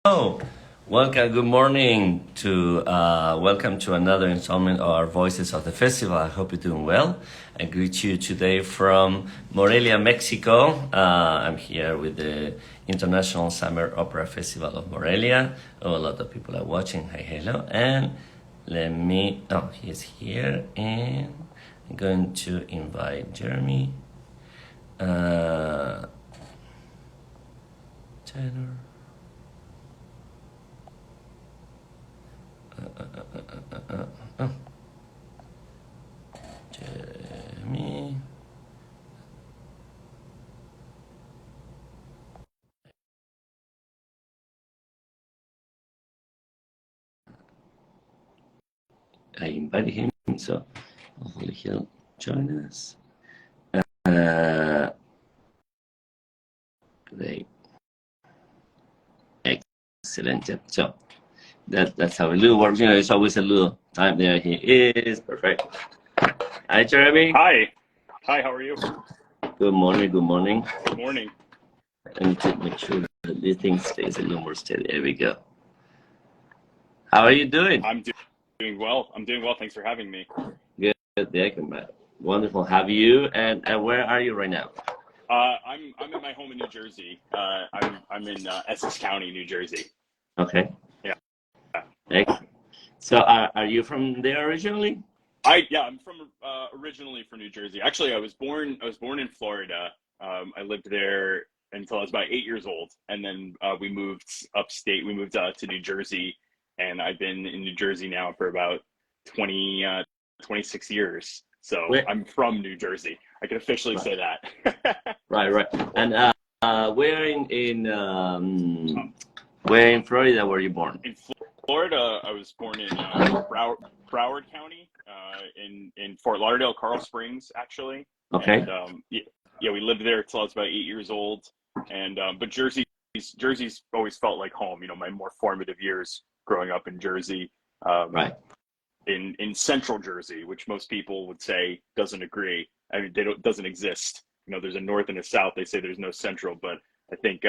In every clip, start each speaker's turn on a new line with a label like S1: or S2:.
S1: Oh, welcome. Good morning to welcome to another installment of our Voices of the Festival. I hope you're doing well. I greet you today from Morelia, Mexico. I'm here with the International Summer Opera Festival of Morelia. Oh, a lot of people are watching. Hi, hello, and let me. Oh, he's here, and I'm going to invite Jeremy. Tenor. Oh, Jeremy. I invited him, so hopefully he'll join us. Great. Excellent. So that's how Lou works. You know, it's always a little time there. He is perfect. Hi, Jeremy.
S2: Hi. Hi, how are you?
S1: Good morning. Good morning.
S2: Good morning.
S1: I need to make sure that this thing stays a little more steady. There we go. How are you doing?
S2: I'm doing well. I'm doing well. Thanks for having me.
S1: Good. Yeah, wonderful. Have you? And where are you right now?
S2: I'm at my home in New Jersey. I'm in Essex County, New Jersey.
S1: Okay.
S2: Yeah.
S1: Excellent. So are you from there originally?
S2: I'm from originally from New Jersey. Actually, I was born in Florida. I lived there until I was about 8 years old, and then we moved upstate. We moved to New Jersey, and I've been in New Jersey now for about 26 years. So
S1: Where?
S2: I'm from New Jersey. I can officially say that.
S1: Right. And where in Florida were you born?
S2: In Florida, I was born in Broward County, in Fort Lauderdale, Carl Springs, actually.
S1: Okay.
S2: And, yeah, we lived there till I was about 8 years old. And but Jersey's always felt like home. You know, my more formative years growing up in Jersey.
S1: Right.
S2: In Central Jersey, which most people would say doesn't agree. I mean, doesn't exist. You know, there's a north and a south. They say there's no central, but I think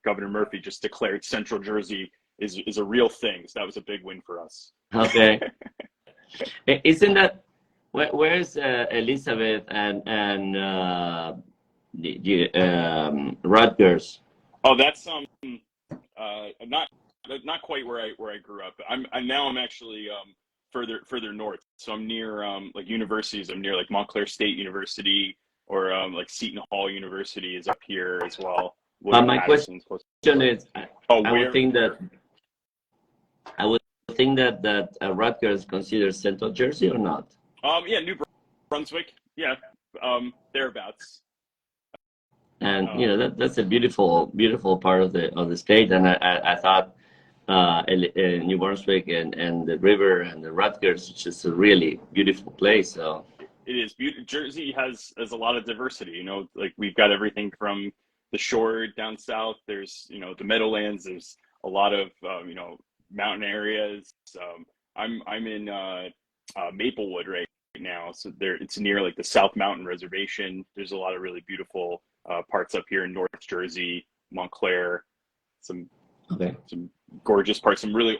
S2: Governor Murphy just declared Central Jersey is a real thing. So that was a big win for us.
S1: Okay. Isn't that where's Elizabeth and Rutgers?
S2: Oh, that's not quite where I grew up. I'm actually further north. So I'm near like universities. I'm near like Montclair State University, or like Seton Hall University is up here as well.
S1: My question is, I would think that Rutgers considers Central Jersey or not?
S2: Yeah, New Brunswick. Yeah, thereabouts.
S1: And you know that's a beautiful part of the state. And I thought New Brunswick and the river and the Rutgers is just a really beautiful place. So
S2: it is beautiful. Jersey has a lot of diversity. You know, like we've got everything from the shore down south. There's the Meadowlands. There's a lot of mountain areas. I'm in Maplewood right now, so it's near like the South Mountain Reservation. There's a lot of really beautiful parts up here in North Jersey, Montclair, some gorgeous parts, some really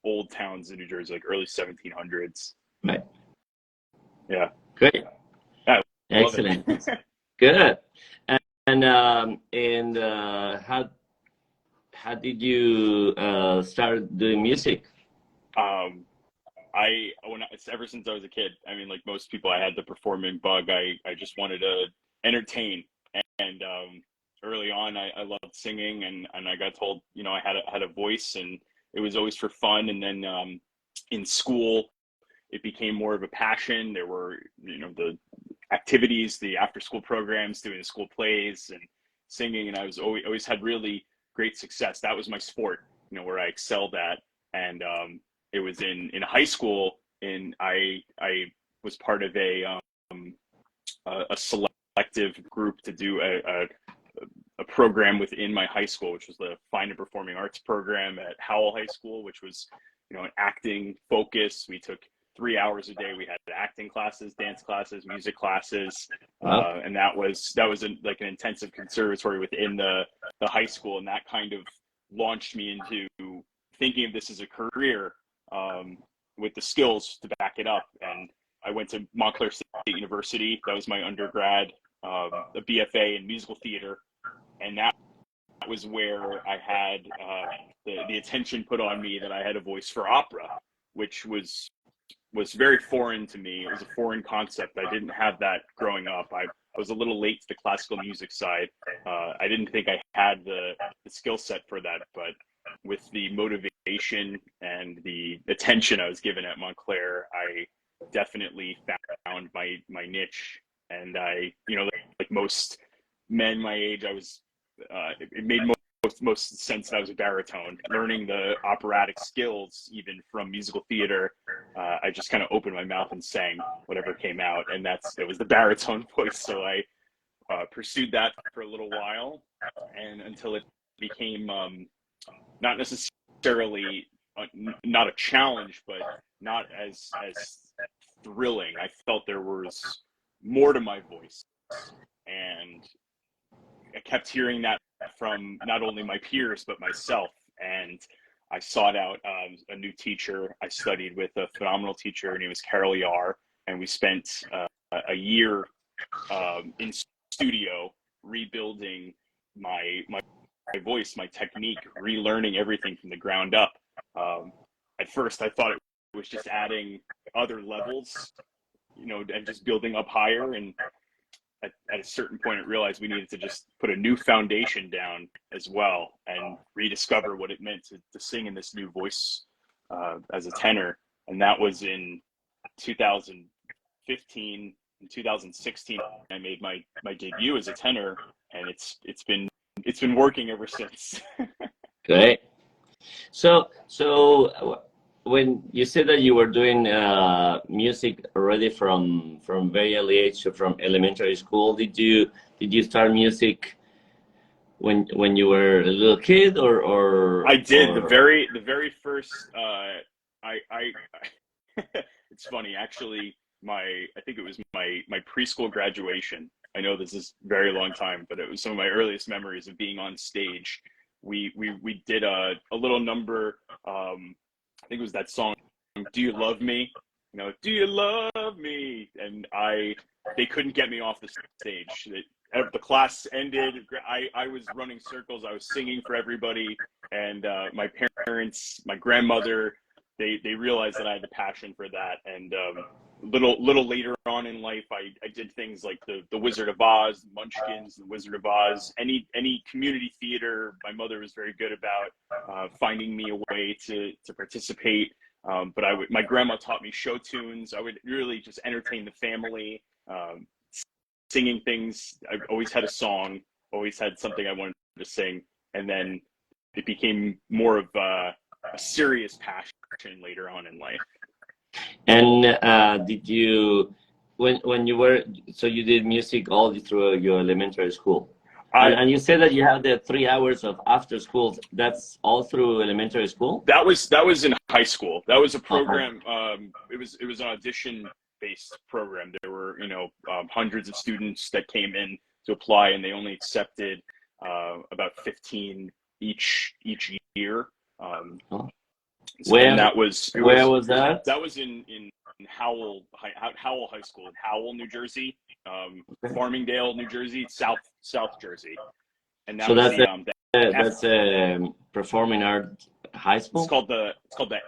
S2: old towns in New Jersey, like early 1700s.
S1: Right.
S2: Yeah.
S1: Great.
S2: Yeah,
S1: excellent. Good. And how did you start doing music?
S2: Ever since I was a kid. I mean, like most people, I had the performing bug. I just wanted to entertain, and early on, I loved singing, and I got told, I had a voice, and it was always for fun. And then in school, it became more of a passion. There were, the activities, the after school programs, doing the school plays and singing, and I was always had really great success. That was my sport, where I excelled at. And it was in high school, and I was part of a selective group to do a program within my high school, which was the Fine and Performing Arts program at Howell High School, which was an acting focus. We took 3 hours a day. We had acting classes, dance classes, music classes, and that was like an intensive conservatory within the high school, and that kind of launched me into thinking of this as a career, with the skills to back it up. And I went to Montclair State University. That was my undergrad, a BFA in musical theater. And that was where I had the attention put on me that I had a voice for opera, which was very foreign to me. It was a foreign concept. I didn't have that growing up. I was a little late to the classical music side. I didn't think I had the skill set for that, but with the motivation and the attention I was given at Montclair, I definitely found my niche. And I, like most men my age, I was, it made most sense that I was a baritone. Learning the operatic skills, even from musical theater, I just kind of opened my mouth and sang whatever came out, and it was the baritone voice. So I pursued that for a little while, and until it became not necessarily not a challenge, but not as thrilling. I felt there was more to my voice, and I kept hearing that from not only my peers but myself. And I sought out a new teacher. I studied with a phenomenal teacher. Her name was Carol Yar, and we spent a year in studio rebuilding my voice, my technique, relearning everything from the ground up. At first, I thought it was just adding other levels, and just building up higher. And at a certain point, I realized we needed to just put a new foundation down as well and rediscover what it meant to sing in this new voice as a tenor. And that was in 2015. In 2016, I made my debut as a tenor, and it's been working ever since.
S1: Great. So when you said that you were doing music already from very early age, so from elementary school, did you start music when you were a little kid, or
S2: I did.
S1: or...
S2: The very first I it's funny, actually. I think it was my preschool graduation. I know this is a very long time, but it was some of my earliest memories of being on stage. We did a little number. I think it was that song, "Do You Love Me?" "Do you love me?" And they couldn't get me off the stage. The class ended. I was running circles. I was singing for everybody, and my parents, my grandmother, they realized that I had the passion for that. And little later on in life, I did things like the Wizard of Oz, Munchkins, the Wizard of Oz, any community theater. My mother was very good about finding me a way to participate. But my grandma taught me show tunes. I would really just entertain the family, singing things. I always had a song, always had something I wanted to sing. And then it became more of a serious passion later on in life.
S1: And did you, when you were, so you did music all through your elementary school? And you said that you had the 3 hours of after school. That's all through elementary school?
S2: That was in high school. That was a program. It was an audition-based program. There were hundreds of students that came in to apply, and they only accepted about 15 each year.
S1: Where
S2: was
S1: that?
S2: That was in Howell High School in Howell, New Jersey, Farmingdale, New Jersey, South Jersey. And that
S1: that's a performing art high school.
S2: It's called the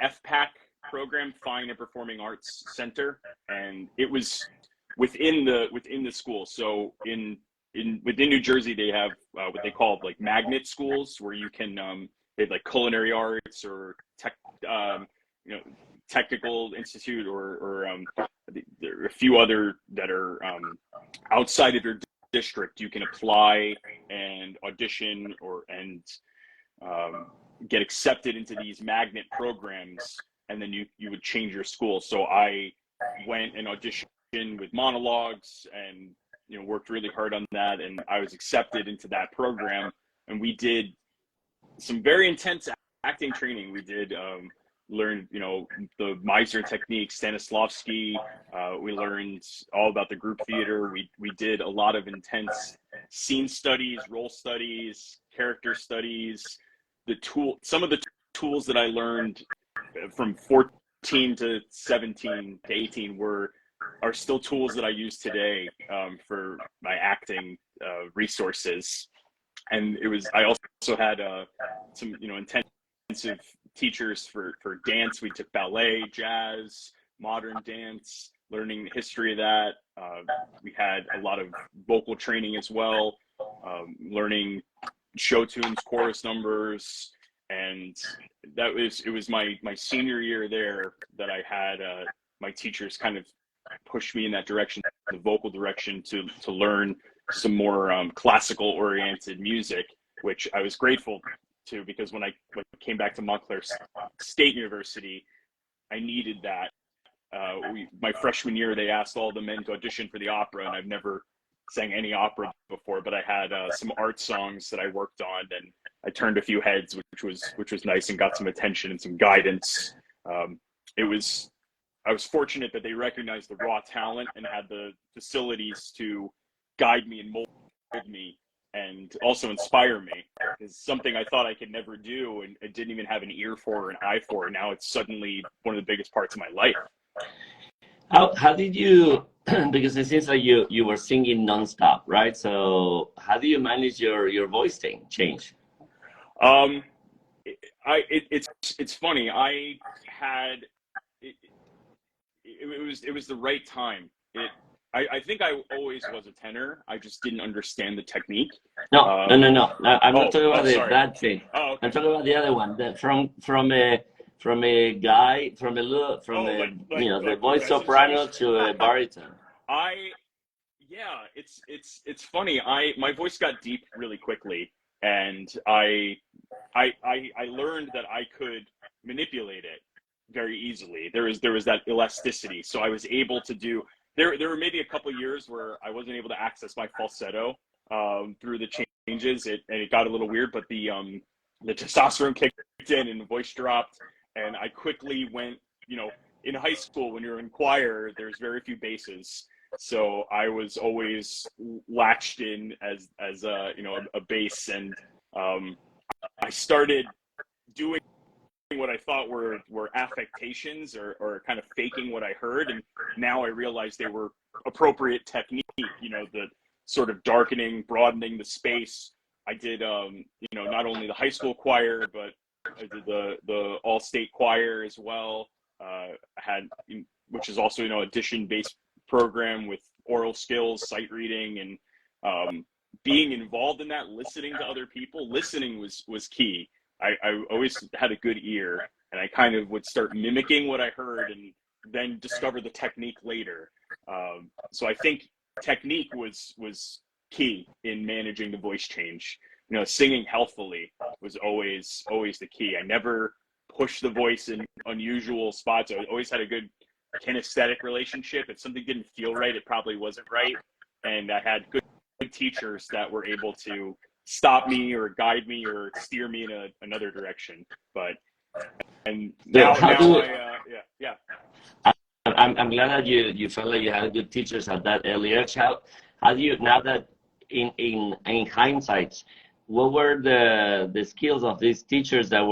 S2: FPAC program, Fine and Performing Arts Center, and it was within the school. So within New Jersey, they have what they call like magnet schools, where you can they have like culinary arts or technical institute, or there are a few other that are outside of your district. You can apply and audition and get accepted into these magnet programs, and then you would change your school. So I went and auditioned with monologues and worked really hard on that, and I was accepted into that program. And we did some very intense acting training. We did learn the Meisner technique, Stanislavski. We learned all about the group theater. We did a lot of intense scene studies, role studies, character studies. Some of the tools that I learned from 14 to 17 to 18 are still tools that I use today for my acting resources. And I also had some, intensive teachers for dance. We took ballet, jazz, modern dance, learning the history of that. We had a lot of vocal training as well, learning show tunes, chorus numbers, and it was my senior year there that I had my teachers kind of push me in that direction, the vocal direction, to learn some more classical oriented music, which I was grateful to, because when I came back to Montclair State University, I needed that. My freshman year, they asked all the men to audition for the opera, and I've never sang any opera before, but I had some art songs that I worked on, and I turned a few heads, which was nice, and got some attention and some guidance. I was fortunate that they recognized the raw talent and had the facilities to guide me and mold me, and also inspire me. It's something I thought I could never do, and I didn't even have an ear for or an eye for. Now it's suddenly one of the biggest parts of my life.
S1: How did you, because it seems like you were singing nonstop, right? So how do you manage your voice change?
S2: It's funny. It was the right time. I think I always was a tenor. I just didn't understand the technique.
S1: No. I'm not talking about that thing.
S2: Oh, okay.
S1: I'm talking about the other one. That from a guy, the voice soprano to a baritone.
S2: It's funny. My voice got deep really quickly, and I learned that I could manipulate it very easily. There was that elasticity, so I was able to do. There were maybe a couple of years where I wasn't able to access my falsetto through the changes, and it got a little weird. But the testosterone kicked in and the voice dropped, and I quickly went. In high school, when you're in choir, there's very few basses, so I was always latched in as a bass, and I started doing what I thought were affectations or kind of faking what I heard, and now I realize they were appropriate technique. The sort of darkening, broadening the space. I did not only the high school choir, but I did the all-state choir as well. Which is also audition based program with oral skills, sight reading, and being involved in that, listening to other people. Listening was key. I always had a good ear, and I kind of would start mimicking what I heard and then discover the technique later. So I think technique was key in managing the voice change. Singing healthfully was always the key. I never pushed the voice in unusual spots. I always had a good kinesthetic relationship. If something didn't feel right, it probably wasn't right. And I had good teachers that were able to stop me or guide me or steer me in another direction. I'm
S1: glad that you felt like you had good teachers at that early age. How do you, now that in hindsight, what were the skills of these teachers that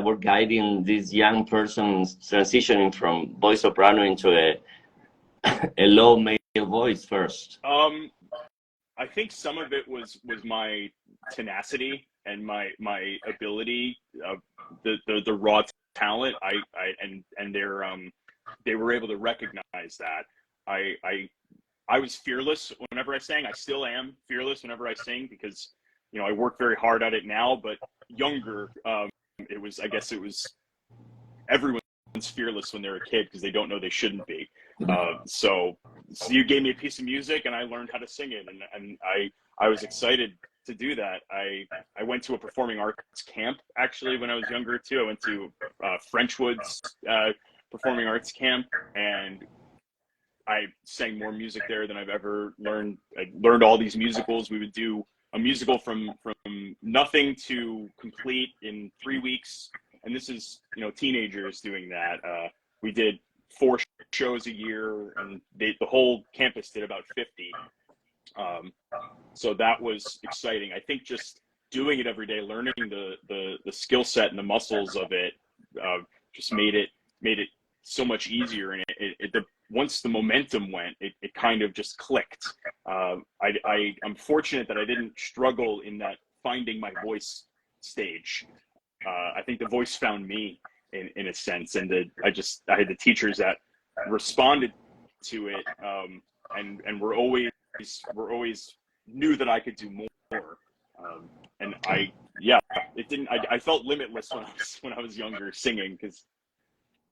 S1: were guiding these young persons transitioning from voice soprano into a low male voice first?
S2: I think some of it was my tenacity and my ability, the raw talent. They were able to recognize that. I was fearless whenever I sang. I still am fearless whenever I sing, because I work very hard at it now. But younger, I guess it was everyone's fearless when they're a kid because they don't know they shouldn't be. So you gave me a piece of music and I learned how to sing it, and I was excited to do that. I went to a performing arts camp actually when I was younger too. I went to Frenchwood's performing arts camp, and I sang more music there than I've ever learned. I learned all these musicals. We would do a musical from nothing to complete in 3 weeks. And this is, teenagers doing that. We did 4 shows a year, and the whole campus did about 50. So that was exciting. I think just doing it every day, learning the skill set and the muscles of it, just made it so much easier. And once the momentum went, it kind of just clicked. I'm fortunate that I didn't struggle in that finding my voice stage. I think the voice found me in a sense, and I had the teachers that responded to it, and were always knew that I could do more. And I felt limitless when I was younger singing, because.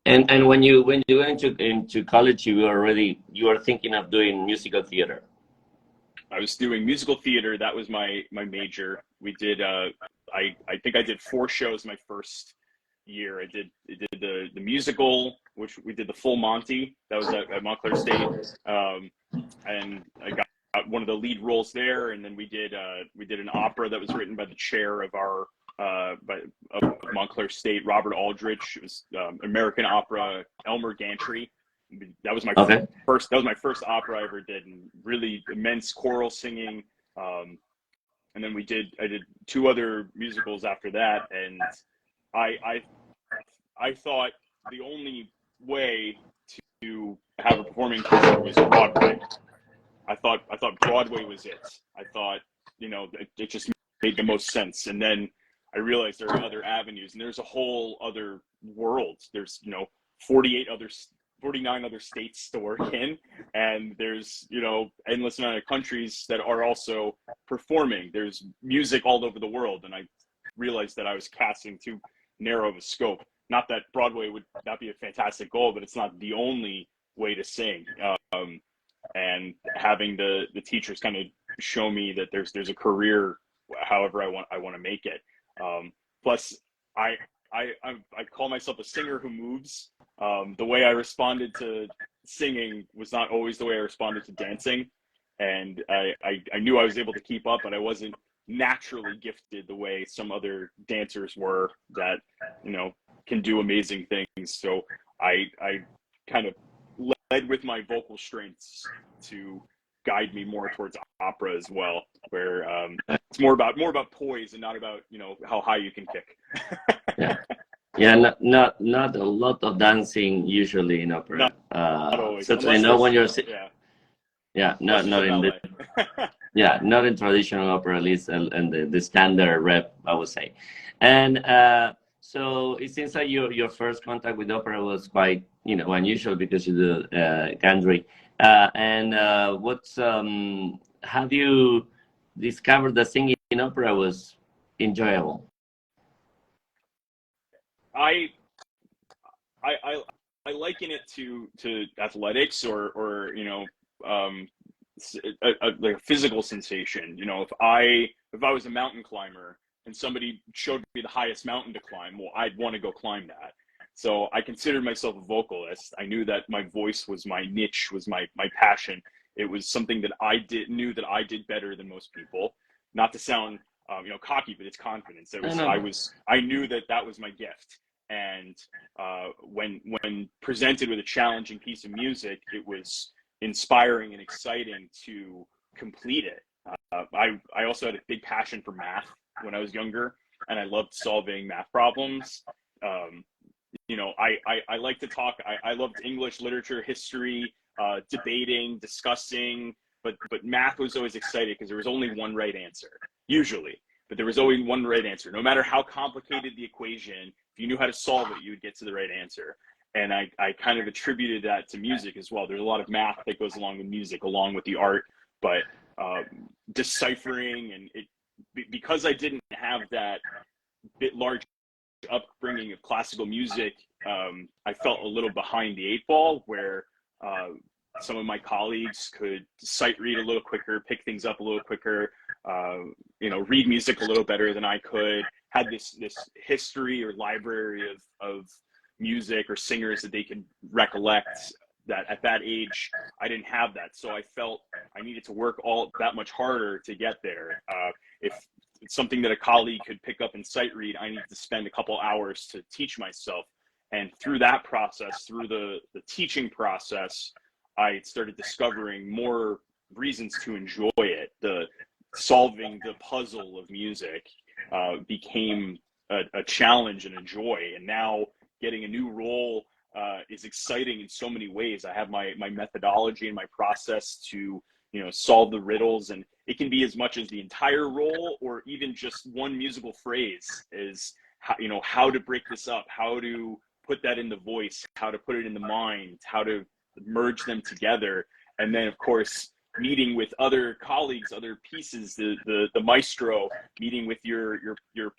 S1: And when you went into college, you were thinking of doing musical theater.
S2: I was doing musical theater. That was my major. We did I think I did 4 shows my first year. I did the musical, which we did the full Monty. That was at Montclair State, and I got one of the lead roles there. And then we did an opera that was written by the chair of our of Montclair State, Robert Aldrich. It was American opera, Elmer Gantry. That was my first. That was my first opera I ever did, and really immense choral singing. And then I did 2 other musicals after that, and I thought the only way to have a performing career was Broadway. I thought Broadway was it. I thought, it just made the most sense. And then I realized there are other avenues, and there's a whole other world. There's 49 other states to work in, and there's endless amount of countries that are also performing. There's music all over the world, and I realized that I was casting too narrow of a scope. Not that Broadway would not be a fantastic goal, but it's not the only way to sing. And having the teachers kind of show me that there's a career, however I want to make it. Plus, I call myself a singer who moves. The way I responded to singing was not always the way I responded to dancing, and I knew I was able to keep up, but I wasn't naturally gifted the way some other dancers were that can do amazing things. So I kind of led with my vocal strengths to guide me more towards opera as well, where it's more about poise and not about how high you can kick.
S1: Yeah, not a lot of dancing usually in opera.
S2: Not always.
S1: So I know when you're not in traditional opera, at least, and the standard rep, I would say. And so it seems like your first contact with opera was quite unusual, because you do Gandry. And have you discovered that singing in opera was enjoyable?
S2: I liken it to athletics or like a physical sensation. If I was a mountain climber and somebody showed me the highest mountain to climb, well, I'd want to go climb that. So I considered myself a vocalist. I knew that my voice was my niche, was my passion. It was something that I knew that I did better than most people. Not to sound cocky, but it's confidence. I knew that was my gift. And when presented with a challenging piece of music, it was inspiring and exciting to complete it. I also had a big passion for math when I was younger, and I loved solving math problems. I like to talk. I loved English literature, history, debating, discussing, but math was always exciting because there was only one right answer, usually. But there was always one right answer. No matter how complicated the equation, if you knew how to solve it, you would get to the right answer. And I kind of attributed that to music as well. There's a lot of math that goes along with music, along with the art, but deciphering and because I didn't have that large upbringing of classical music, I felt a little behind the 8 ball, where some of my colleagues could sight read a little quicker, pick things up a little quicker, read music a little better than I could, had this history or library of music or singers that they could recollect. That at that age, I didn't have that. So I felt I needed to work all that much harder to get there. If it's something that a colleague could pick up and sight read, I needed to spend a couple hours to teach myself. And through that process, through the teaching process, I started discovering more reasons to enjoy it, the solving the puzzle of music. became a challenge and a joy. And now getting a new role is exciting in so many ways. I have my methodology and my process to solve the riddles, and it can be as much as the entire role or even just one musical phrase is how to break this up, how to put that in the voice, how to put it in the mind, how to merge them together. And then of course meeting with other colleagues, other pieces, the maestro, meeting with your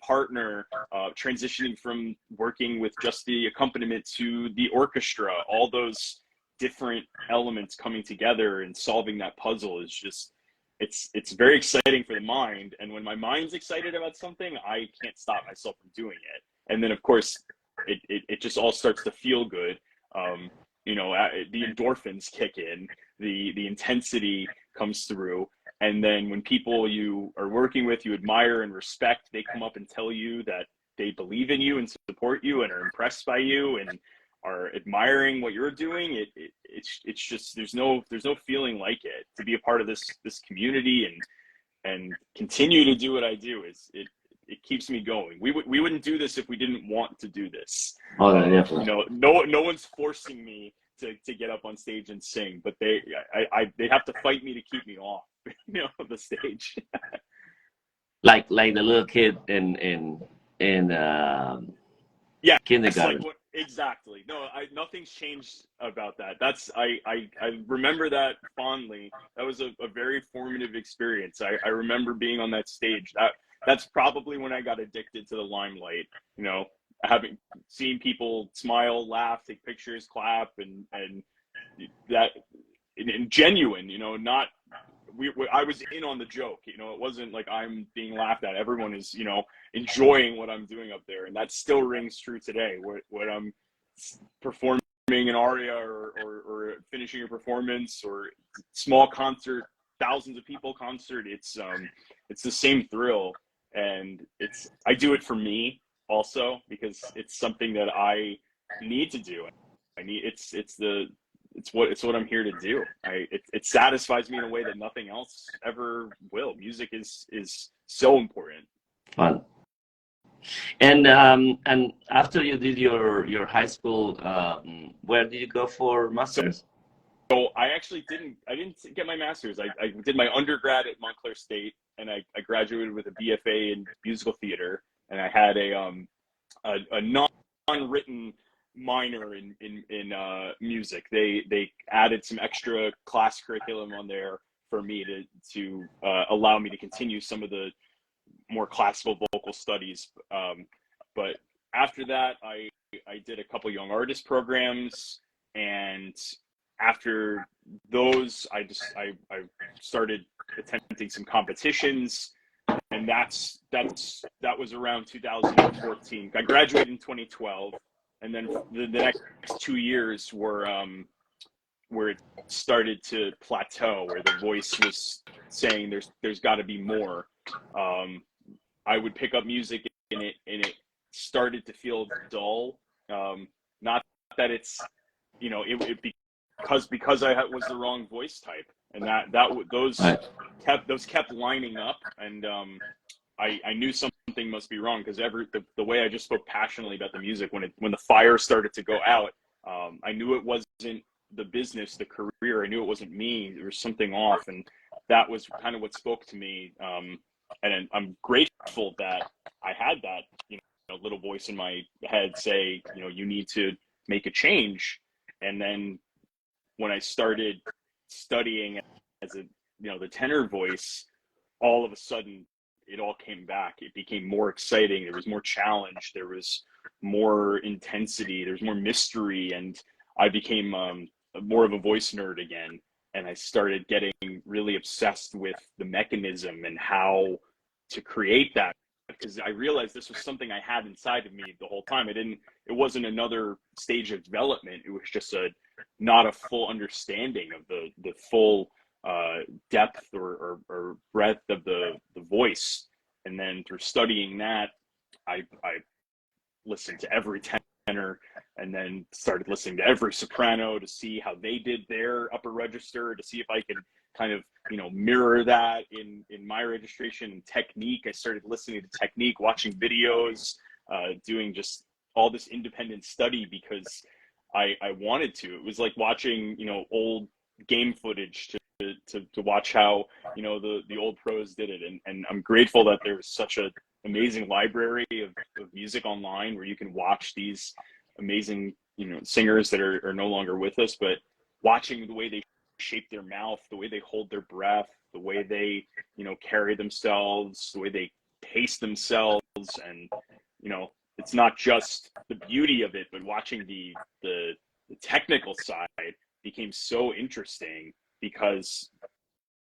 S2: partner, transitioning from working with just the accompaniment to the orchestra, all those different elements coming together and solving that puzzle is just, it's very exciting for the mind. And when my mind's excited about something, I can't stop myself from doing it. And then of course it just all starts to feel good. The endorphins kick in, the intensity comes through. And then when people you are working with, you admire and respect, they come up and tell you that they believe in you and support you and are impressed by you and are admiring what you're doing. It's just, there's no feeling like it. To be a part of this community and continue to do what I do it keeps me going. We wouldn't do this if we didn't want to do this.
S1: Oh, definitely.
S2: No one's forcing me to get up on stage and sing, but they have to fight me to keep me off, the stage.
S1: like the little kid in
S2: yeah,
S1: kindergarten.
S2: Exactly. No, nothing's changed about that. I remember that fondly. That was a very formative experience. I remember being on that stage. That's probably when I got addicted to the limelight, having seen people smile, laugh, take pictures, clap, and that and genuine, not I was in on the joke, it wasn't like I'm being laughed at. Everyone is, enjoying what I'm doing up there. And that still rings true today. When I'm performing an aria or finishing a performance or small concert, thousands of people concert, it's the same thrill. And I do it for me also because it's something that I need to do. It's what I'm here to do. It satisfies me in a way that nothing else ever will. Music is so important.
S1: Fun. And after you did your high school, where did you go for masters?
S2: So I actually didn't get my master's. I did my undergrad at Montclair State, and I graduated with a BFA in musical theater, and I had a non-written minor in music. They added some extra class curriculum on there for me to allow me to continue some of the more classical vocal studies. But after that, I did a couple young artist programs, and after those, I started attempting some competitions, and that was around 2014. I graduated in 2012, and then the next 2 years were where it started to plateau, where the voice was saying there's got to be more. I would pick up music and it started to feel dull. Not that it's because I was the wrong voice type, and those kept lining up, and I knew something must be wrong, because the way I just spoke passionately about the music, when the fire started to go out, I knew it wasn't the business, the career. I knew it wasn't me. There was something off, and that was kind of what spoke to me. And I'm grateful that I had that little voice in my head say, you need to make a change. And then when I started studying as the tenor voice, all of a sudden it all came back. It became more exciting. There was more challenge. There was more intensity. There's more mystery. And I became more of a voice nerd again. And I started getting really obsessed with the mechanism and how to create that, because I realized this was something I had inside of me the whole time. It wasn't another stage of development. It was just not a full understanding of the full depth or breadth of the voice. And then through studying that, I listened to every tenor, and then started listening to every soprano to see how they did their upper register, to see if I could kind of, mirror that in my registration and technique. I started listening to technique, watching videos, doing just all this independent study because I wanted to. It was like watching, old game footage to watch how, the old pros did it. And I'm grateful that there's such an amazing library of music online where you can watch these amazing, singers that are no longer with us, but watching the way they shape their mouth, the way they hold their breath, the way they, carry themselves, the way they pace themselves. And, it's not just the beauty of it, but watching the technical side became so interesting because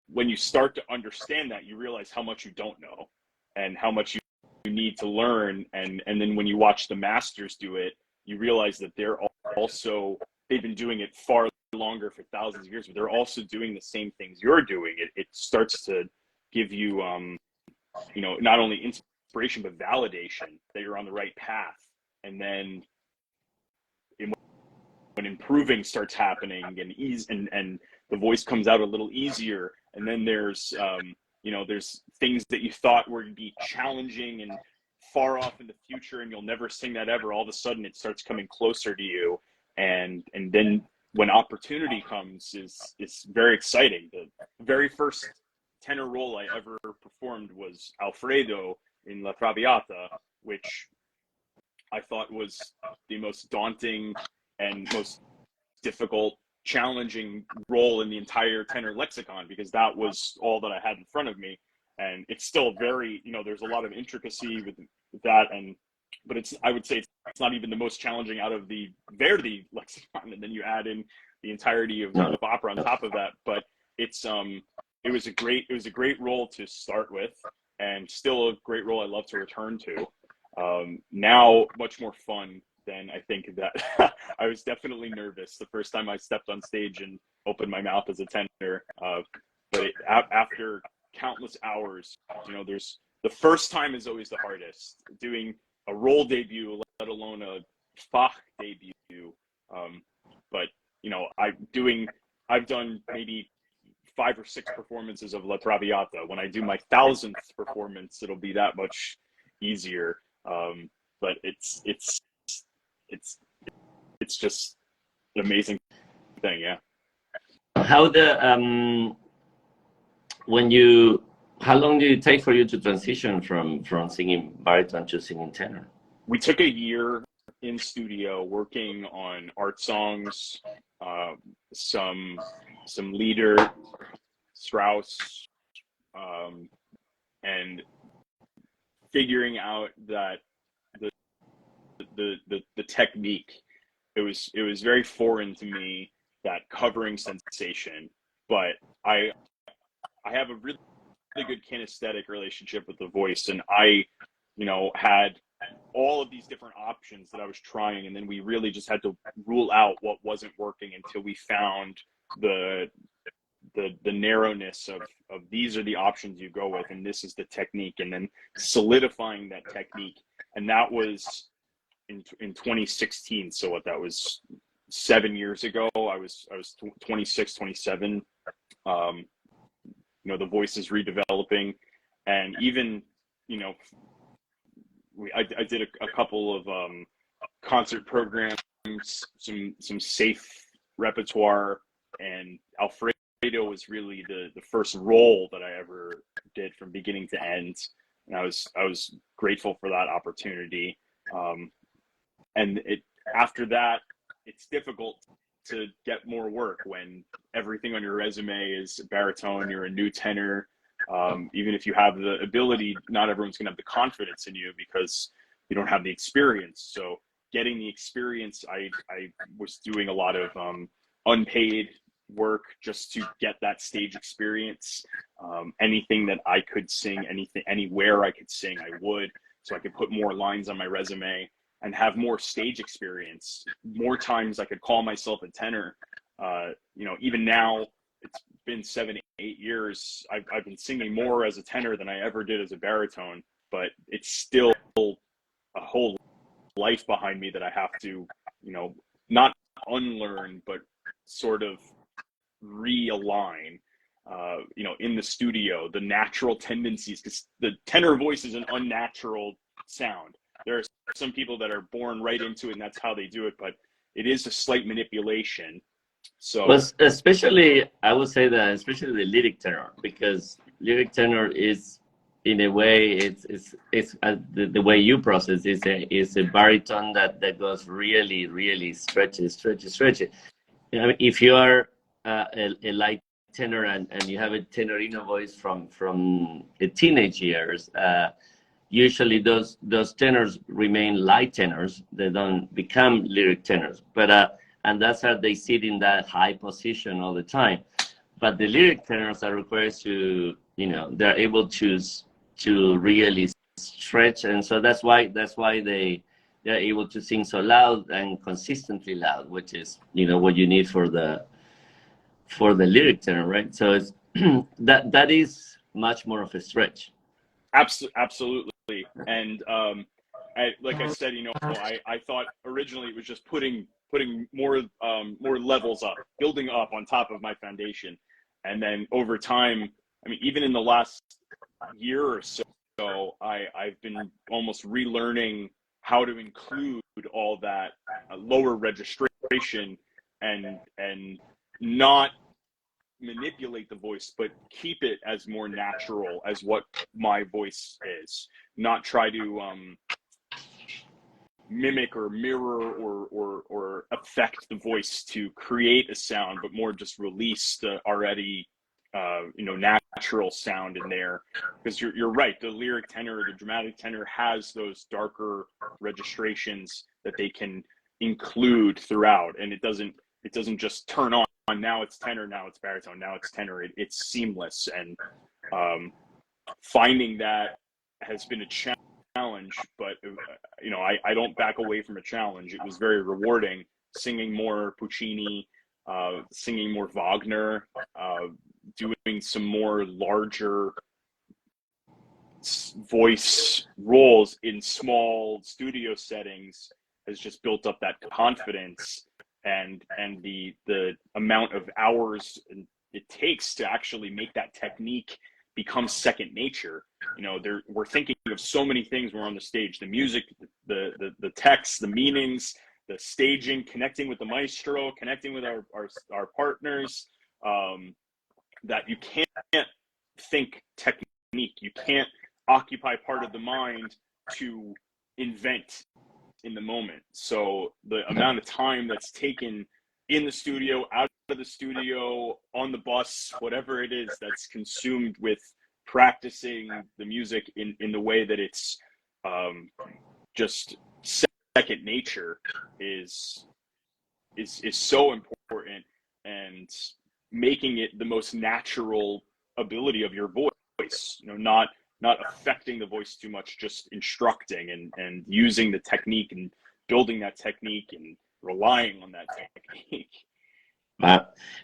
S2: when you start to understand that, you realize how much you don't know and how much you need to learn. And then when you watch the masters do it, you realize that they've been doing it far longer for thousands of years, but they're also doing the same things you're doing. It starts to give you, not only inspiration, but validation that you're on the right path. And then when improving starts happening and the voice comes out a little easier, and then there's there's things that you thought would be challenging and far off in the future and you'll never sing that ever, all of a sudden it starts coming closer to you, and then when opportunity comes is very exciting. The very first tenor role I ever performed was Alfredo in La Traviata, which I thought was the most daunting and most difficult, challenging role in the entire tenor lexicon, because that was all that I had in front of me. And it's still very, there's a lot of intricacy with that, but I would say it's not even the most challenging out of the Verdi lexicon, and then you add in the entirety of opera on top of that. But it was a great role to start with, and still a great role I love to return to. Now much more fun than I think that I was definitely nervous the first time I stepped on stage and opened my mouth as a tenor. But after countless hours, there's the first time is always the hardest. Doing a role debut, let alone a Fach debut. But I've done maybe 5 or 6 performances of La Traviata. When I do my 1000th performance, it'll be that much easier. But it's just an amazing thing, yeah.
S1: How long did it take for you to transition from singing baritone to singing tenor?
S2: We took a year in studio working on art songs, some Lieder, Strauss, and figuring out that the technique, it was very foreign to me, that covering sensation. But I have a really good kinesthetic relationship with the voice, and I had all of these different options that I was trying, and then we really just had to rule out what wasn't working until we found the narrowness of these are the options you go with, and this is the technique, and then solidifying that technique. And that was in 2016. So what, that was 7 years ago. I was 26, 27. The voice is redeveloping, and even I did a couple of concert programs, some safe repertoire, and Alfredo was really the first role that I ever did from beginning to end, and I was grateful for that opportunity. And after that, it's difficult to get more work when everything on your resume is baritone, you're a new tenor. Even if you have the ability, not everyone's gonna have the confidence in you because you don't have the experience. So getting the experience, I was doing a lot of unpaid work just to get that stage experience. Anything that I could sing, anywhere I could sing, I would, so I could put more lines on my resume and have more stage experience. More times I could call myself a tenor. Even now, it's been 7, 8 years. I've been singing more as a tenor than I ever did as a baritone, but it's still a whole life behind me that I have to, not unlearn, but sort of realign. you know, in the studio, the natural tendencies, because the tenor voice is an unnatural sound. There are some people that are born right into it and that's how they do it, but it is a slight manipulation.
S1: Well,
S2: So
S1: especially, I would say that especially the lyric tenor, because lyric tenor is, in a way, it's the way you process is a baritone that goes really, really stretchy, stretchy, stretchy. You know, if you are a light tenor and you have a tenorino voice from the teenage years, usually those tenors remain light tenors. They don't become lyric tenors, but and that's how they sit in that high position all the time. But the lyric tenors are required to, you know, they're able to really stretch, and so that's why they're able to sing so loud and consistently loud, which is, you know, what you need for the lyric tenor, right? So it's that is much more of a stretch.
S2: absolutely. And like I said, you know, I thought originally it was just putting more levels up, building up on top of my foundation, and then over time, I mean, even in the last year or so, I've been almost relearning how to include all that lower registration and not manipulate the voice, but keep it as more natural as what my voice is. Not try to mimic or mirror or affect the voice to create a sound, but more just release the already you know, natural sound in there. Because you're right, the lyric tenor, the dramatic tenor has those darker registrations that they can include throughout, and it doesn't just turn on. Now it's tenor, now it's baritone, now it's tenor. It's seamless, and finding that has been a challenge. But you know, I don't back away from a challenge. It was very rewarding singing more Puccini, singing more Wagner, doing some more larger voice roles in small studio settings has just built up that confidence, and the amount of hours it takes to actually make that technique become second nature. You know, we're thinking of so many things when we're on the stage: the music, the text, the meanings, the staging, connecting with the maestro, connecting with our partners, that you can't think technique. You can't occupy part of the mind to invent in the moment. So the amount of time that's taken in the studio, out of the studio, on the bus, whatever it is that's consumed with practicing the music in the way that it's just second nature is so important, and making it the most natural ability of your voice. You know, not affecting the voice too much, just instructing and using the technique and building that technique and relying on that technique.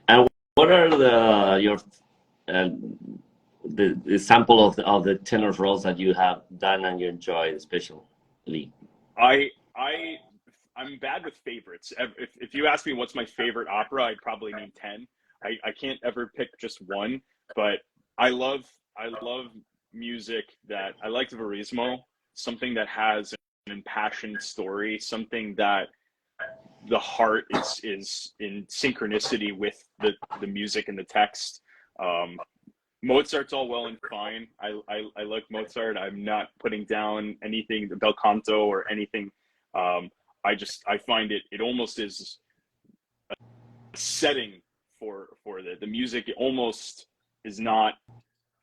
S1: And what are your uh, the sample of the tenor roles that you have done and you enjoy especially?
S2: I I I'm bad with favorites. If you ask me what's my favorite opera, I'd probably name 10. I can't ever pick just one, but I love music that I like. Verismo, something that has an impassioned story, something that the heart is in synchronicity with the music and the text. Um, Mozart's all well and fine. I like Mozart. I'm not putting down anything, the bel canto or anything. Um, I find it almost is a setting for the music. It almost is not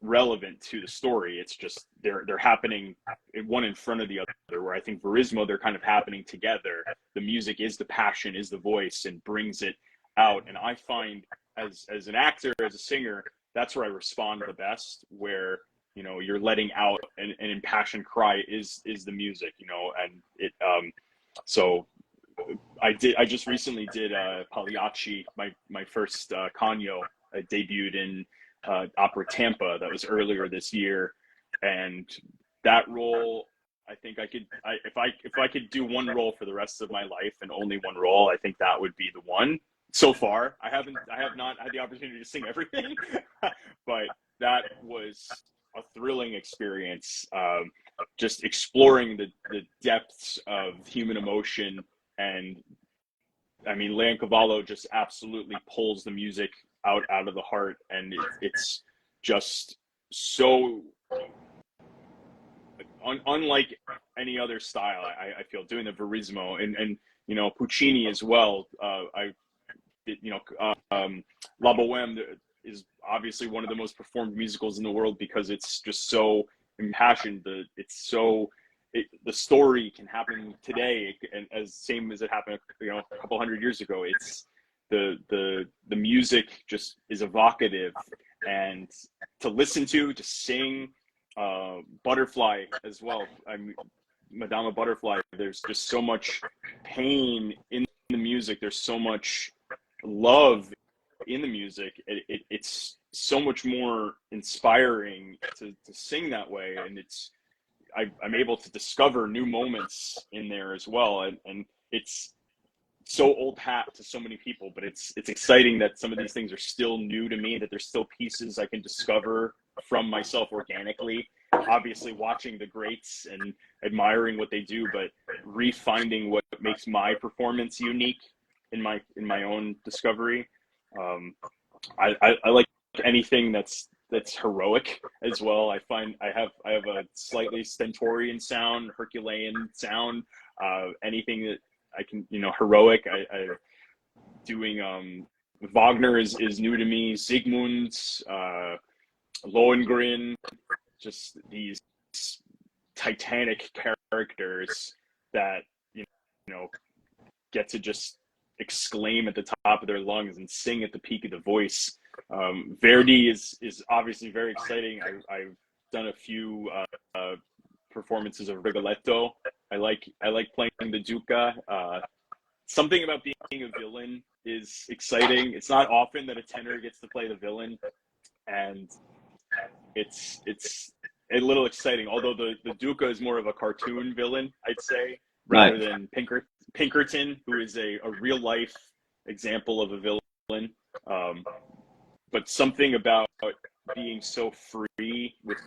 S2: relevant to the story. It's just they're happening one in front of the other. Where I think Verismo, they're kind of happening together. The music is the passion, is the voice, and brings it out. And I find as an actor, as a singer, that's where I respond the best. Where, you know, you're letting out an impassioned cry is the music. You know, and it so I just recently did Pagliacci, my first Canio. I debuted in Opera Tampa. That was earlier this year, and that role, I think if I could do one role for the rest of my life and only one role, I think that would be the one. so far. I have not had the opportunity to sing everything, but that was a thrilling experience. Just exploring the depths of human emotion. And I mean, Leoncavallo just absolutely pulls the music out of the heart, and it's just so unlike any other style. I feel doing the Verismo and you know, Puccini as well. La Boheme is obviously one of the most performed musicals in the world because it's just so impassioned. The story can happen today, and as same as it happened, you know, a couple hundred years ago. It's the music just is evocative, and to listen to sing. Butterfly as well. I mean, Madama Butterfly. There's just so much pain in the music. There's so much love in the music. It's so much more inspiring to sing that way, and I'm able to discover new moments in there as well, and it's so old hat to so many people, but it's exciting that some of these things are still new to me, that there's still pieces I can discover from myself organically. Obviously watching the greats and admiring what they do, but refinding what makes my performance unique in my own discovery. I like anything that's heroic as well. I find I have a slightly stentorian sound, Herculean sound. Anything that I can, you know, heroic. I doing Wagner is new to me. Siegmund, Lohengrin, just these titanic characters that you know get to just exclaim at the top of their lungs and sing at the peak of the voice. Verdi is obviously very exciting. I've done a few performances of Rigoletto. I like playing the Duca. Something about being a villain is exciting. It's not often that a tenor gets to play the villain, and it's a little exciting. Although the Duca is more of a cartoon villain, I'd say, rather than Pinkerton, who is a real life example of a villain. But something about being so free with,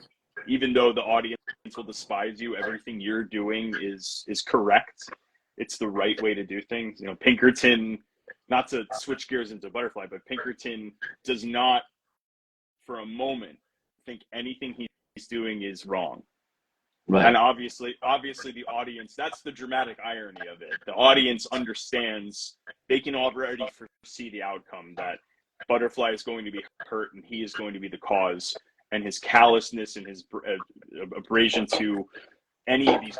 S2: even though the audience will despise you, everything you're doing is correct. It's the right way to do things. You know, Pinkerton, not to switch gears into Butterfly, but Pinkerton does not for a moment think anything he's doing is wrong. Right. And obviously the audience, that's the dramatic irony of it. The audience understands, they can already foresee the outcome, that Butterfly is going to be hurt and he is going to be the cause, and his callousness and his abrasion to any of these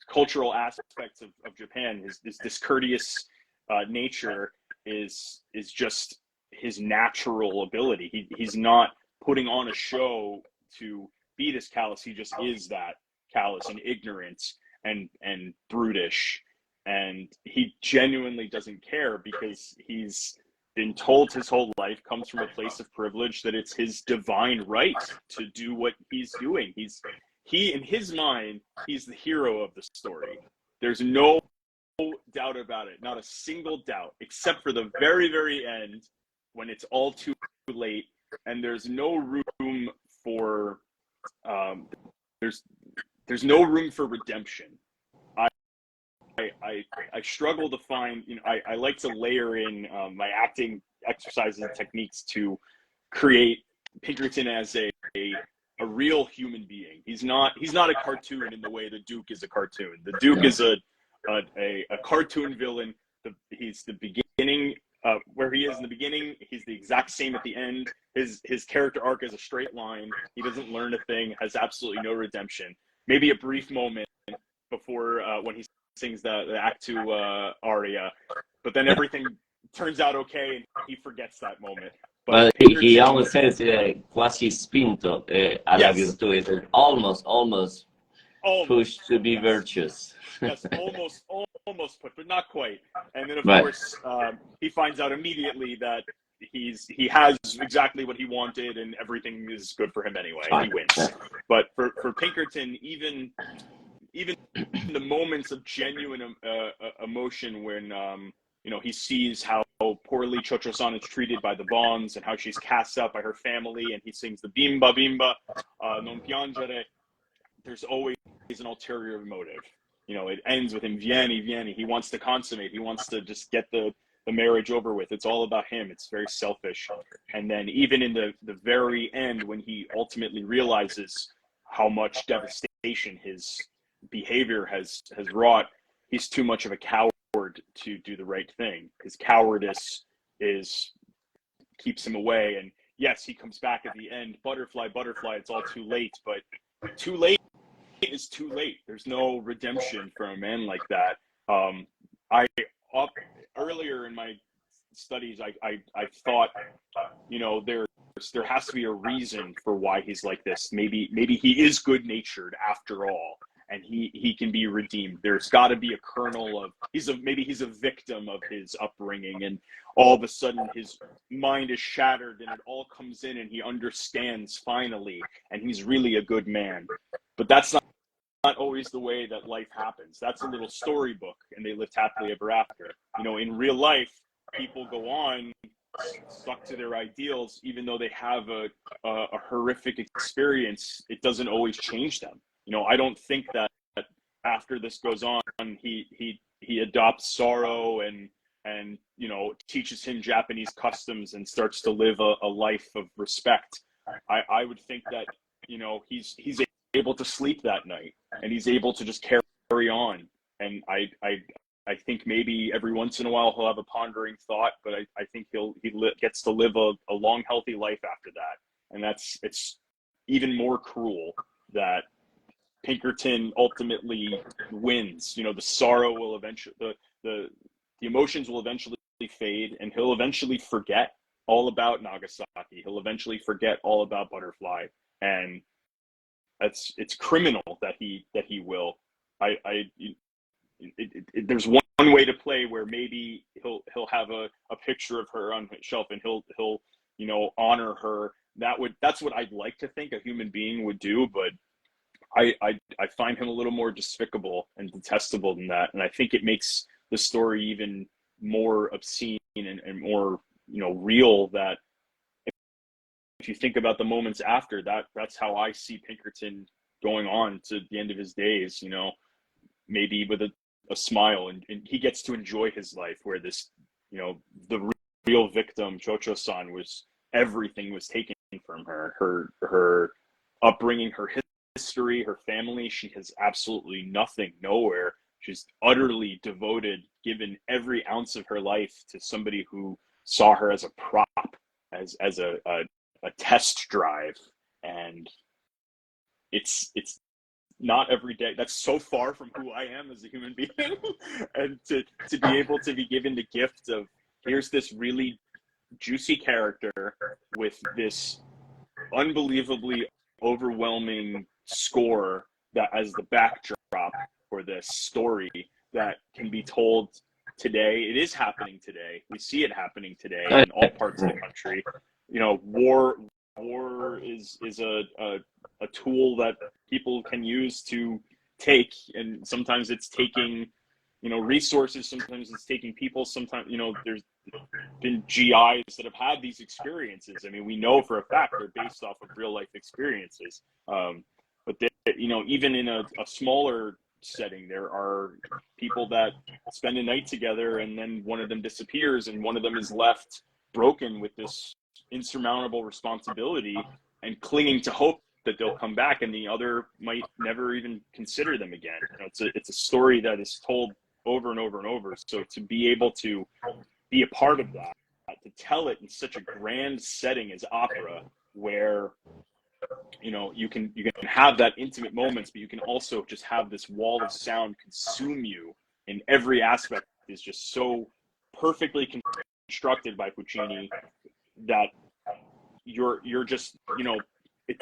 S2: cultural aspects of Japan, his discourteous nature is just his natural ability. He's not putting on a show to be this callous. He just is that callous and ignorant and brutish, and he genuinely doesn't care because he's been told his whole life, comes from a place of privilege, that it's his divine right to do what he's doing. He in his mind, he's the hero of the story. There's no doubt about it, not a single doubt, except for the very, very end, when it's all too late and there's no room for there's no room for redemption. I struggle to find, you know, I like to layer in my acting exercises and techniques to create Pinkerton as a real human being. He's not a cartoon in the way the Duke is a cartoon. The Duke is a cartoon villain. He's the beginning, where he is in the beginning, he's the exact same at the end. His character arc is a straight line. He doesn't learn a thing, has absolutely no redemption. Maybe a brief moment before when he sings the Act 2 aria, but then everything turns out okay and he forgets that moment.
S1: But he always says quasi spinto alla virtù, is almost pushed to be virtuous.
S2: Yes, almost put, but not quite. And then of course he finds out immediately that he has exactly what he wanted and everything is good for him anyway. He wins. But for Pinkerton, even the moments of genuine emotion when he sees how poorly Chocho-san is treated by the bonds and how she's cast out by her family, and he sings the bimba bimba non piangere. There's always an ulterior motive. It ends with him, vieni, vieni. He wants to consummate. He wants to just get the marriage over with. It's all about him. It's very selfish. And then even in the very end, when he ultimately realizes how much devastation his behavior has wrought, he's too much of a coward to do the right thing. His cowardice keeps him away. And yes, he comes back at the end, butterfly, butterfly, it's all too late. But too late is too late. There's no redemption for a man like that. Earlier in my studies, I thought, there has to be a reason for why he's like this. Maybe he is good natured after all, and he can be redeemed. There's got to be a kernel of maybe he's a victim of his upbringing, and all of a sudden his mind is shattered, and it all comes in, and he understands finally, and he's really a good man. But that's not always the way that life happens. That's a little storybook, and they lived happily ever after. In real life, people go on stuck to their ideals, even though they have a horrific experience. It doesn't always change them. I don't think that after this goes on, he adopts sorrow and teaches him Japanese customs and starts to live a life of respect. I would think that he's able to sleep that night, and he's able to just carry on. And I think maybe every once in a while he'll have a pondering thought, but I think he gets to live a long, healthy life after that. And it's even more cruel that Pinkerton ultimately wins. The sorrow will eventually, the emotions will eventually fade, and he'll eventually forget all about Nagasaki. He'll eventually forget all about Butterfly, and it's criminal that he will. There's one way to play where maybe he'll have a picture of her on his shelf, and he'll honor her. That's what I'd like to think a human being would do, but I find him a little more despicable and detestable than that, and I think it makes the story even more obscene and more real. That if you think about the moments after that, that's how I see Pinkerton going on to the end of his days. Maybe with a smile, and he gets to enjoy his life, where this, the real victim, Chocho-san, everything was taken from her. Her upbringing, her history, her family, she has absolutely nothing, nowhere. She's utterly devoted, given every ounce of her life to somebody who saw her as a prop, as a test drive. And it's not every day. That's so far from who I am as a human being. And to be able to be given the gift of, here's this really juicy character with this unbelievably overwhelming score that as the backdrop for this story that can be told today. It is happening today. We see it happening today in all parts of the country. War is a tool that people can use to take, and sometimes it's taking resources, sometimes it's taking people, sometimes there's been GIs that have had these experiences. I mean, we know for a fact they're based off of real life experiences, but even in a smaller setting, there are people that spend a night together, and then one of them disappears, and one of them is left broken with this insurmountable responsibility and clinging to hope that they'll come back, and the other might never even consider them again. It's a story that is told over and over and over. So to be able to be a part of that, to tell it in such a grand setting as opera, where you can have that intimate moments, but you can also just have this wall of sound consume you in every aspect, is just so perfectly constructed by Puccini that you're just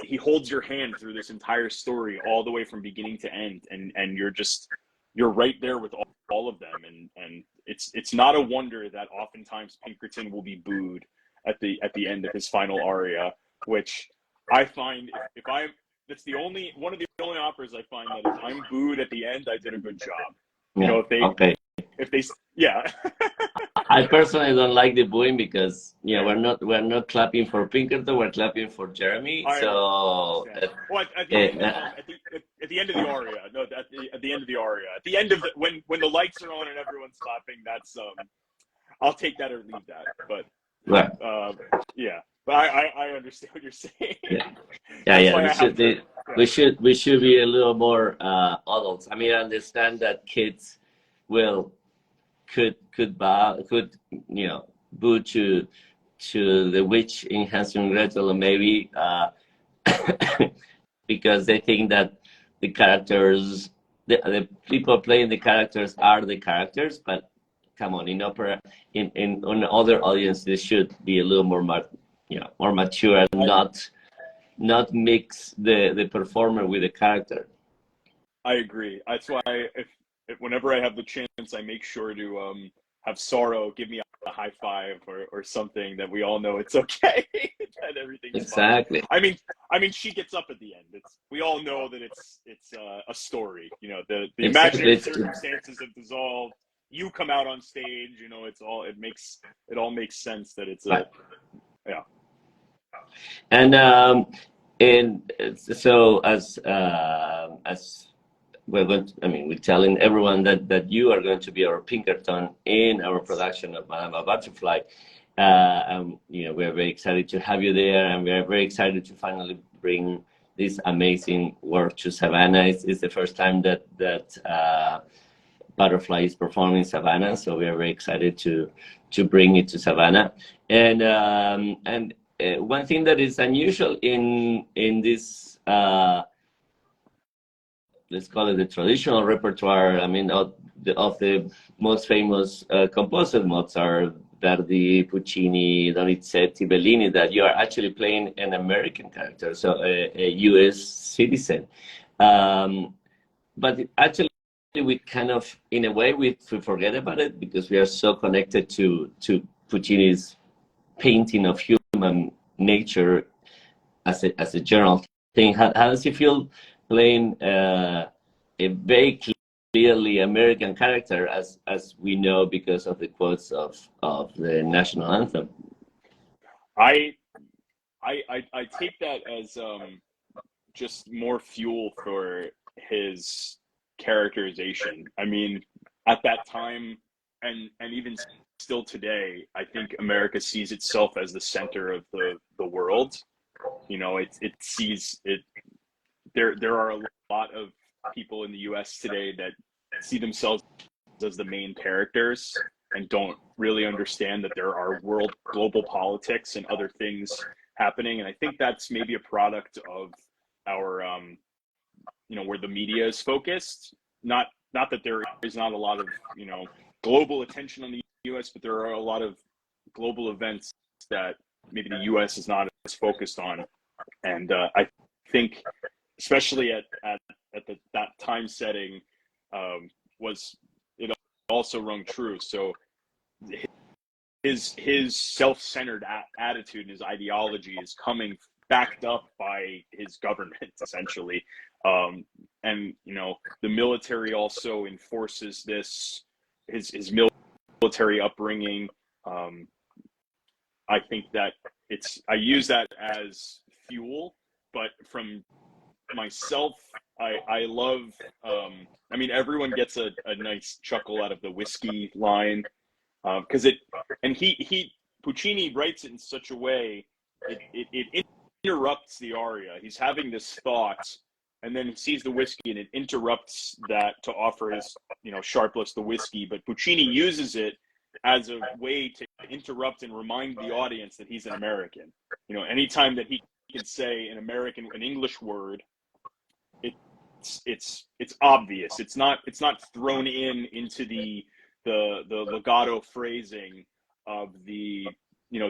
S2: he holds your hand through this entire story all the way from beginning to end, and you're right there with all of them, and it's not a wonder that oftentimes Pinkerton will be booed at the end of his final aria, which I find, that's one of the only operas I find that if I'm booed at the end, I did a good job.
S1: Yeah.
S2: If they
S1: Okay.
S2: yeah.
S1: I personally don't like the booing because we're not clapping for Pinkerton, we're clapping for Jeremy.
S2: I
S1: So
S2: understand. Well, at the end of
S1: uh,
S2: at the end of the aria, no, at the end of the aria, at the end of the when the lights are on and everyone's clapping, that's I'll take that or leave that. But
S1: well,
S2: uh, yeah, but I understand what you're saying.
S1: yeah, yeah,
S2: That's
S1: yeah.
S2: why
S1: We
S2: I have
S1: should
S2: to.
S1: be,
S2: Yeah,
S1: we should be a little more adults. I mean, I understand that kids will could boo to the witch in Hansel and Gretel, maybe because they think that the characters, the people playing the characters are the characters. But come on, in opera, in on other audiences should be a little more, more mature and
S2: I
S1: not mix the performer with the character.
S2: I agree. That's why if whenever I have the chance, I make sure to have Sorrow give me a high five or something that we all know it's okay, that everything's fine.
S1: Exactly.
S2: I mean, she gets up at the end. It's we all know that it's a story. You know, the
S1: Exactly.
S2: imaginary circumstances have dissolved. You come out on stage. You know, it all makes sense that it's a
S1: Right.
S2: yeah.
S1: And so as we're going to, I mean, we're telling everyone that you are going to be our Pinkerton in our production of Madame Butterfly. We're very excited to have you there, and we're very excited to finally bring this amazing work to Savannah. It's the first time that Butterfly is performing Savannah, so we are very excited to bring it to Savannah. And one thing that is unusual in this, let's call it the traditional repertoire. I mean, of the most famous composers, Mozart, Verdi, Puccini, Donizetti, Bellini, that you are actually playing an American character, so a U.S. citizen. Um, but actually, we kind of, in a way, we forget about it because we are so connected to Puccini's painting of human nature as a general thing. How does it feel playing a very clearly American character, as we know because of the quotes of the national anthem?
S2: I I take that as just more fuel for his characterization. I mean, at that time, and even still today, I think America sees itself as the center of the world. You know, it sees it. There are a lot of people in the U.S. today that see themselves as the main characters and don't really understand that there are global politics and other things happening. And I think that's maybe a product of our where the media is focused. Not that there is not a lot of global attention on the U.S., but there are a lot of global events that maybe the U.S. is not as focused on. And I think, especially at that time setting, was it also rung true. So his self-centered attitude and his ideology is coming backed up by his government essentially, and the military also enforces this his military upbringing. I think that I use that as fuel, but from myself, I love. I mean, everyone gets a nice chuckle out of the whiskey line because and he Puccini writes it in such a way it interrupts the aria. He's having this thought, and then he sees the whiskey, and it interrupts that to offer his sharpless the whiskey. But Puccini uses it as a way to interrupt and remind the audience that he's an American. Anytime that he can say an English word, it's obvious. It's not thrown into the legato phrasing of the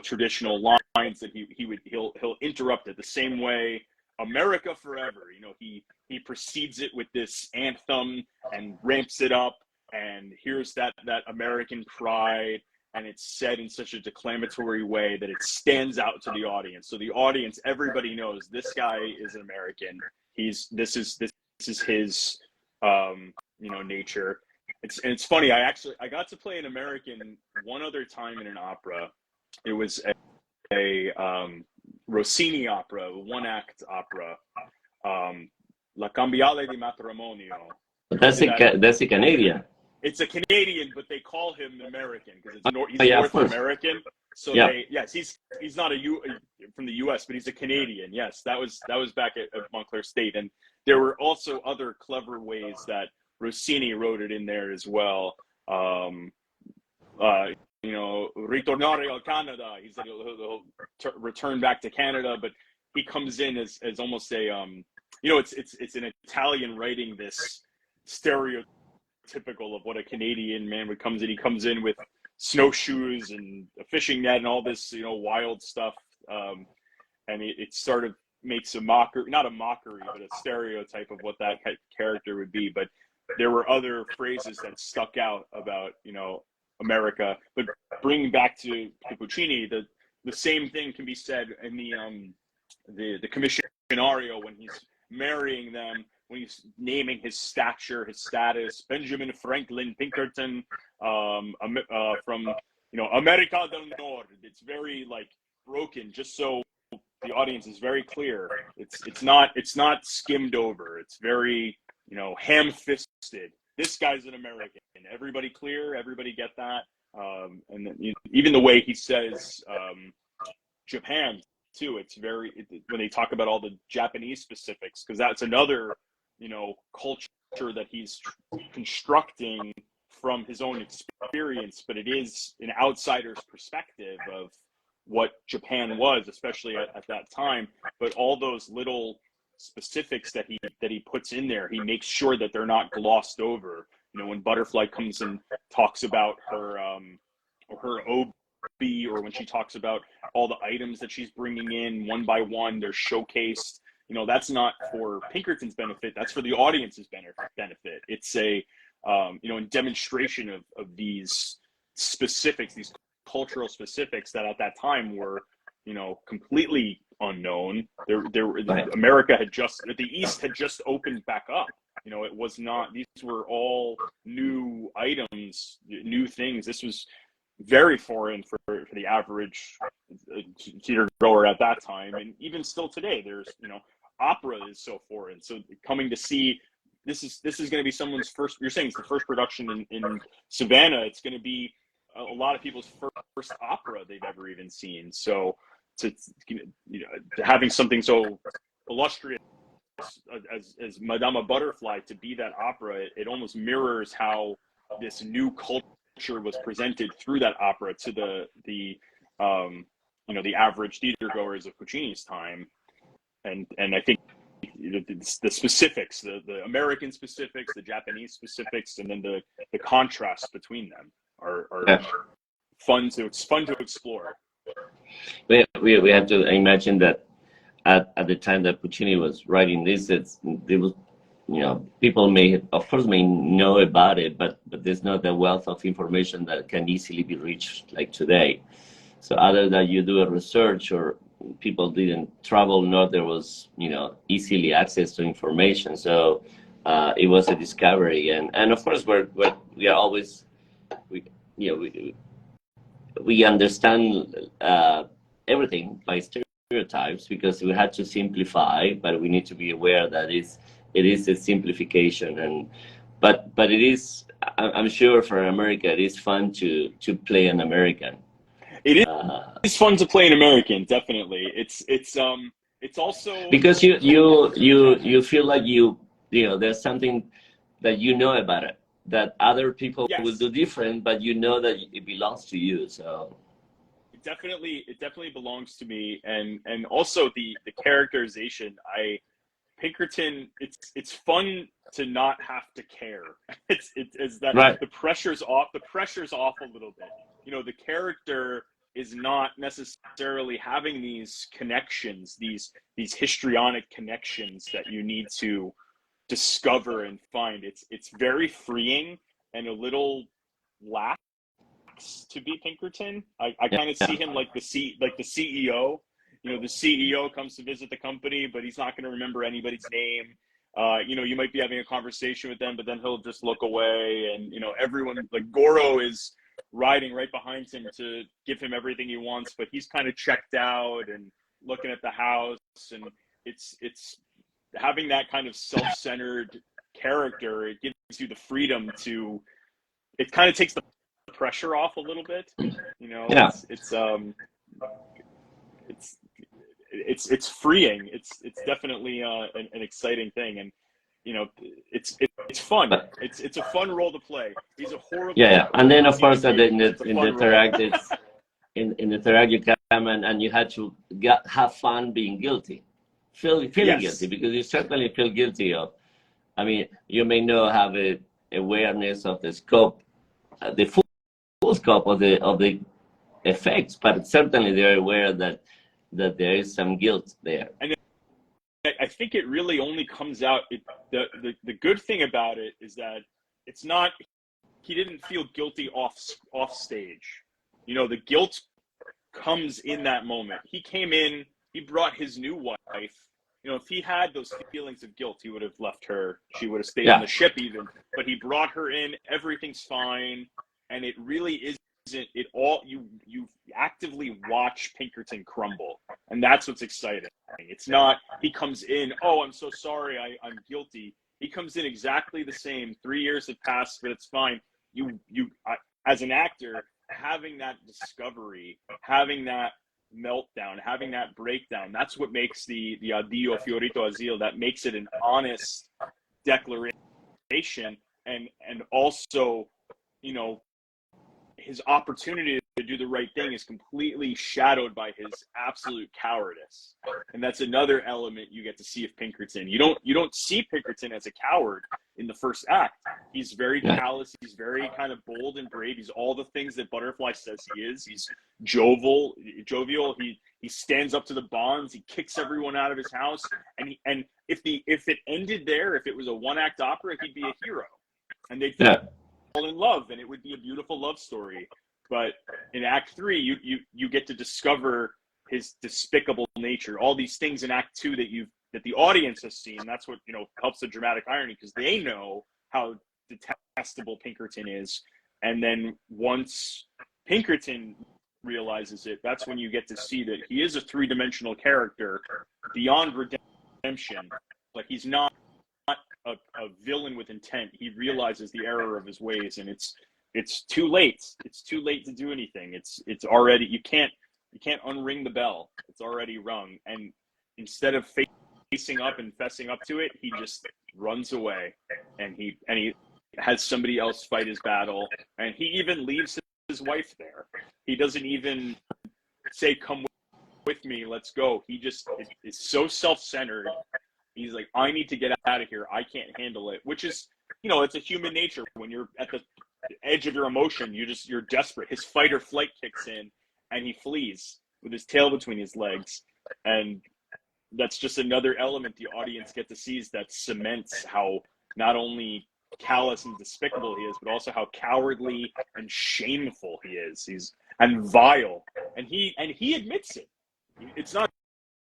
S2: traditional lines that he'll interrupt it the same way. America forever. He precedes it with this anthem and ramps it up, and here's that American pride, and it's said in such a declamatory way that it stands out to the audience. So the audience, everybody knows this guy is an American. This is his nature. It's funny. I got to play an American one other time in an opera. It was a Rossini opera, one act opera, La Cambiale di Matrimonio.
S1: That's a Canadian.
S2: It's a Canadian, but they call him an American because he's
S1: yeah,
S2: North American. So
S1: yeah.
S2: he's not from the U.S., but he's a Canadian. Yes, that was back at Montclair State, and there were also other clever ways that Rossini wrote it in there as well. Ritornare al Canada. He said he'll return back to Canada, but he comes in as almost a it's an Italian writing this stereotypical of what a Canadian man would comes in. He comes in with snowshoes and a fishing net and all this wild stuff, and it sort of makes not a mockery, but a stereotype of what that character would be. But there were other phrases that stuck out about America. But bringing back to Puccini, the same thing can be said in the commissionario when he's marrying them, when he's naming his stature, his status, Benjamin Franklin Pinkerton, from America del Nord. It's very broken, just so the audience is very clear. It's not skimmed over. It's very ham-fisted. This guy's an American. Everybody clear? Everybody get that? And then, even the way he says Japan too. It's when they talk about all the Japanese specifics, because that's another culture that he's constructing from his own experience, but it is an outsider's perspective of what Japan was, especially at that time. But all those little specifics that he puts in there, he makes sure that they're not glossed over. When Butterfly comes and talks about her OB, or when she talks about all the items that she's bringing in one by one, they're showcased. That's not for Pinkerton's benefit. That's for the audience's benefit. It's a in demonstration of these specifics, these cultural specifics that at that time were completely unknown. America the East had just opened back up. It was not, these were all new items, new things. This was very foreign for the average theater goer at that time. And even still today, there's, opera is so foreign. So coming to see, this is going to be someone's first, you're saying it's the first production in Savannah. It's going to be a lot of people's first opera they've ever even seen. So having something so illustrious as Madama Butterfly to be that opera, it almost mirrors how this new culture was presented through that opera to the average theater goers of Puccini's time. And I think the specifics, the American specifics, the Japanese specifics, and then the contrast between them are fun to explore.
S1: We have to imagine that at the time that Puccini was writing this, there was, people may know about it, but there's not the wealth of information that can easily be reached like today. So other than you do a research, or people didn't travel, nor there was, easily access to information. So it was a discovery, and of course we are always, we understand everything by stereotypes, because we had to simplify, but we need to be aware that it is a simplification. But it is, I'm sure for America, it is fun to play an American.
S2: It's fun to play an American, definitely. It's also
S1: because you feel like there's something that about it that other people will do different, but that it belongs to you. So
S2: it definitely belongs to me, and also the characterization. Pinkerton, it's fun to not have to care. It's that
S1: right.
S2: The pressure's off a little bit. The character is not necessarily having these connections, these histrionic connections that you need to discover and find. It's very freeing and a little lax to be Pinkerton. I kind of see him like the CEO. The CEO comes to visit the company, but he's not going to remember anybody's name. You might be having a conversation with them, but then he'll just look away. And everyone, like Goro is riding right behind him to give him everything he wants, but he's kind of checked out and looking at the house. And it's having that kind of self-centered character. It gives you the freedom to, it kind of takes the pressure off a little bit. You know,
S1: Yeah.
S2: It's freeing. It's definitely an exciting thing, and you know, it's fun. It's a fun role to play. He's a horrible.
S1: Yeah. And then of course
S2: dude,
S1: in the third act, it's in the third act you come and you had to have fun being guilty, feeling guilty, because you certainly feel guilty of. I mean, you may not have a awareness of the scope, the full scope of the effects, but certainly they're aware that there is some guilt there.
S2: And I think it really only comes out. The good thing about it is that it's not. He didn't feel guilty off stage. You know, the guilt comes in that moment. He came in. He brought his new wife. You know, if he had those feelings of guilt, he would have left her. She would have stayed on the ship even. But he brought her in. Everything's fine, and it really isn't. It all you actively watch Pinkerton crumble, and that's what's exciting. It's not he comes in, oh, I'm so sorry, I'm guilty. He comes in exactly the same. 3 years have passed, but it's fine. As an actor, having that discovery, having that meltdown, having that breakdown, that's what makes the Addio Fiorito Asile, that makes it an honest declaration, and also, you know, his opportunity to do the right thing is completely shadowed by his absolute cowardice. And that's another element you get to see of Pinkerton. You don't see Pinkerton as a coward in the first act. He's very callous. He's very kind of bold and brave. He's all the things that Butterfly says he is. He's jovial. He stands up to the bonds. He kicks everyone out of his house. And if it ended there, if it was a one-act opera, he'd be a hero. And they'd fall in love, and it would be a beautiful love story. But in Act 3, you get to discover his despicable nature, all these things in Act 2 that the audience has seen. That's what, you know, helps the dramatic irony, because they know how detestable Pinkerton is. And then once Pinkerton realizes it, that's when you get to see that he is a three-dimensional character beyond redemption. Like, he's not a villain with intent. He realizes the error of his ways, and it's too late. It's too late to do anything. It's already, you can't unring the bell. It's already rung. And instead of facing up and fessing up to it, he just runs away, and he has somebody else fight his battle, and he even leaves his wife there. He doesn't even say, "Come with me, let's go." He just is so self-centered. He's like, I need to get out of here. I can't handle it, which is, you know, it's a human nature. When you're at the edge of your emotion, you're desperate. His fight or flight kicks in, and he flees with his tail between his legs. And that's just another element the audience get to see, is that cements how not only callous and despicable he is, but also how cowardly and shameful he is. And vile. And he admits it. It's not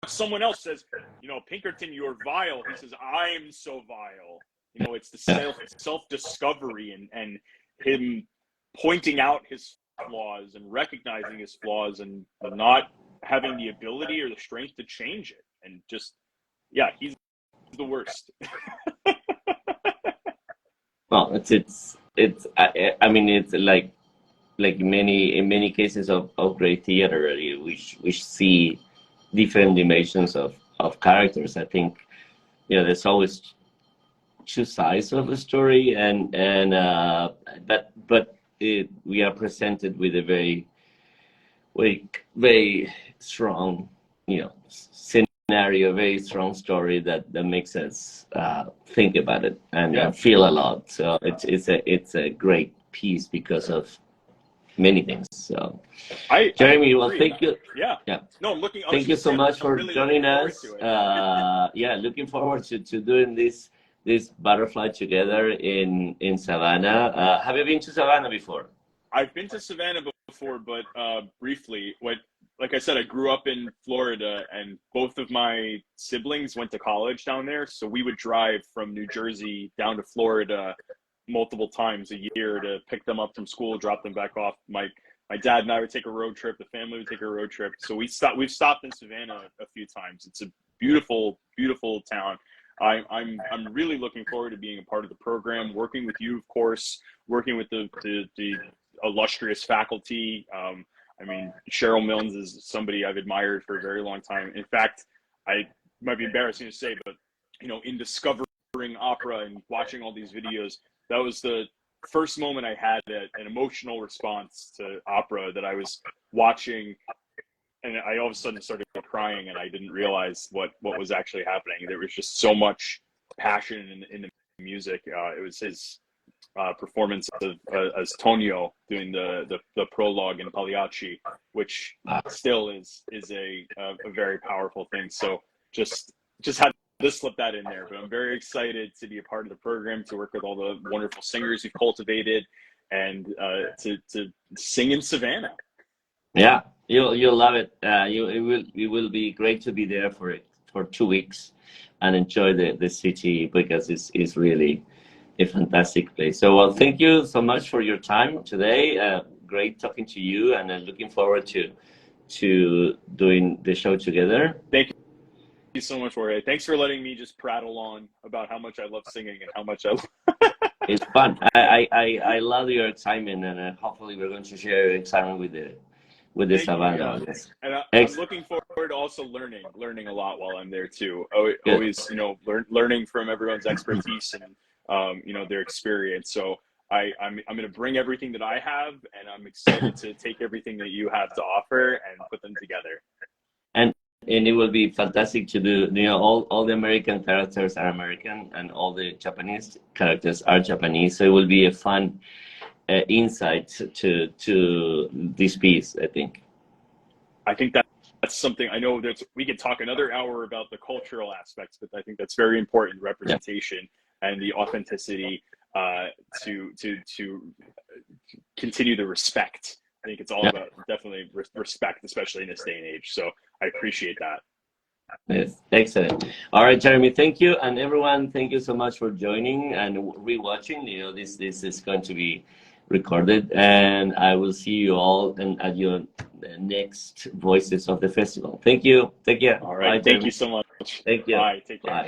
S2: someone else says, you know, Pinkerton, you're vile. He says, I'm so vile. You know, it's the self-discovery and him pointing out his flaws and recognizing his flaws and not having the ability or the strength to change it. And just, yeah, he's the worst.
S1: Well, I mean, it's like in many cases of great theater, we see different dimensions of characters. I think, you know, there's always two sides of the story, but we are presented with a very, very strong, you know, scenario, very strong story that makes us think about it and feel a lot. So it's a great piece because of many things. So, Jeremy, well, thank you.
S2: Yeah. No,
S1: thank you so much for joining us. Looking forward to doing this butterfly together in Savannah. Have you been to Savannah before?
S2: I've been to Savannah before, but briefly. Like I said, I grew up in Florida, and both of my siblings went to college down there. So we would drive from New Jersey down to Florida, multiple times a year to pick them up from school, drop them back off. My dad and I would take a road trip. The family would take a road trip. So we've stopped in Savannah a few times. It's a beautiful, beautiful town. I'm really looking forward to being a part of the program, working with you, of course, working with the illustrious faculty. I mean, Cheryl Milnes is somebody I've admired for a very long time. In fact, I might be embarrassing to say, but in discovering opera and watching all these videos, that was the first moment I had an emotional response to opera, that I was watching, and I all of a sudden started crying, and I didn't realize what was actually happening. There was just so much passion in the music. It was his performance of as Tonio doing the prologue in Pagliacci, which still is a very powerful thing. So just had to slip that in there. But I'm very excited to be a part of the program, to work with all the wonderful singers you've cultivated, and to sing in Savannah.
S1: Yeah, you'll love it. It will be great to be there for 2 weeks and enjoy the city, because it's really a fantastic place. So, well, thank you so much for your time today. Great talking to you, and looking forward to doing the show together.
S2: Thank you so much, Jorge. Thanks for letting me just prattle on about how much I love singing and how much I love.
S1: It's fun. I love your excitement, and hopefully we're going to share your excitement with the Savannah.
S2: Yes. And I'm looking forward to also learning a lot while I'm there too. Always, learning from everyone's expertise and their experience. So I'm going to bring everything that I have, and I'm excited to take everything that you have to offer and put them together.
S1: And it will be fantastic to do. All the American characters are American, and all the Japanese characters are Japanese. So it will be a fun insight to this piece, I think.
S2: I think that's something. I know that we could talk another hour about the cultural aspects, but I think that's very important: representation and the authenticity, to continue the respect. I think it's all about definitely respect, especially in this day and age. So I appreciate that.
S1: Yes, excellent. All right, Jeremy, thank you, and everyone, thank you so much for joining and rewatching. This is going to be recorded, and I will see you all at your next Voices of the Festival. Thank you. Take care.
S2: All right. Thank you so much.
S1: Thank you.
S2: Bye. Take care.
S1: Bye.